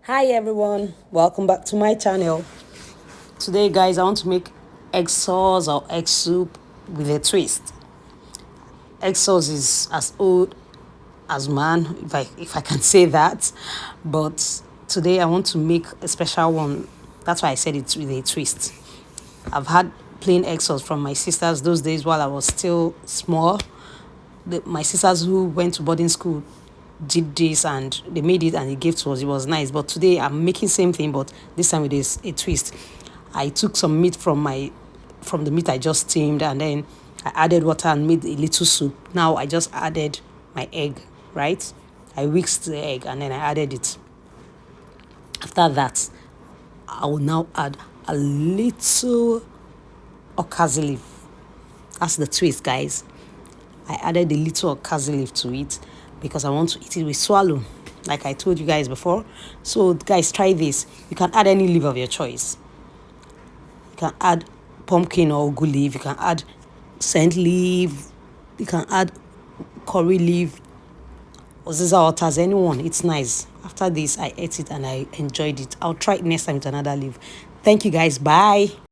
Hi everyone, welcome back to my channel. Today guys, I want to make egg sauce or egg soup with a twist. Egg sauce is as old as man, if I can say that, but today I want to make a special one. That's why I said it's with a twist. I've had plain egg sauce from my sisters those days while I was still small. My sisters who went to boarding school did this and they made it and they gave to us. It was nice. But today I'm making same thing, but this time with a twist. I took some meat from the meat I just steamed, and then I added water and made a little soup. Now I just added my egg, right? I whisked the egg and then I added it. After that, I will now add a little okazi leaf. That's the twist, guys. I added a little okazi leaf to it because I want to eat it with swallow, like I told you guys before. So guys, try this. You can add any leaf of your choice. You can add pumpkin or ugu leaf. You can add scent leaf. You can add curry leaf. Oziza otters, anyone. It's nice. After this, I ate it and I enjoyed it. I'll try it next time with another leaf. Thank you guys. Bye.